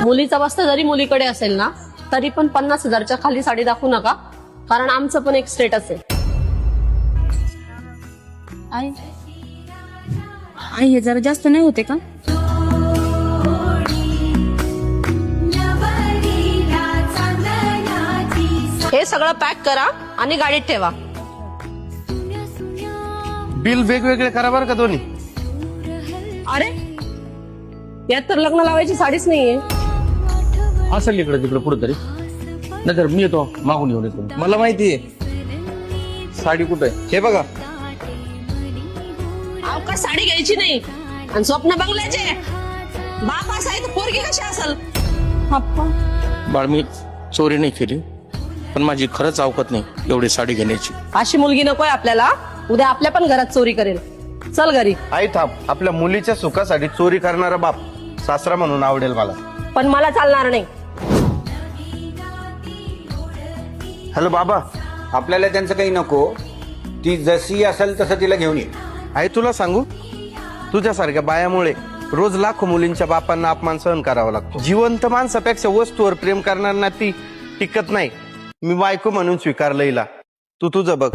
मुलीचा वस्त्र जरी मुलीकडे असेल ना तरी पण 50,000च्या खाली साडी दाखवू नका, कारण आमचं पण एक स्टेटस आहे. आई आई हे जरा जास्त नाही होते का? हे सगळं पॅक करा आणि गाडीत ठेवा. बिल वेगवेगळे करा बरं का दोन्ही. अरे यात तर लग्न लावायची साडीच नाहीये. असेल इकडे तिकडे कुठं तरी, नाहीतर मी येतो मागून घेऊन येतो. मला माहितीये साडी कुठे आहे. हे बघा, अवकाश साडी घ्यायची नाही आणि स्वप्न बंगल्याचे. बाप असा आहे तर पोरगी कशी असेल? बाळ मी चोरी नाही केली, पण माझी खरंच अवकत नाही एवढी साडी घेण्याची. अशी मुलगी नकोय आपल्याला, उद्या आपल्या पण घरात चोरी करेल. चल घरी. आई थांब. आपल्या मुलीच्या सुखासाठी चोरी करणारा बाप सासरा म्हणून आवडेल मला. पण मला चालणार नाही. हॅलो बाबा, आपल्याला त्यांचं काही नको. ती जशी असेल तसं तिला घेऊन ये. आई तुला सांगू, तुझ्यासारख्या बायामुळे रोज लाखो मुलींच्या बापांना अपमान सहन करावा लागतो. जिवंत माणसापेक्षा वस्तूवर प्रेम करणार ना ती टिकत नाही. मी बायको म्हणून स्वीकारलं हिला. तू तुझं बघ.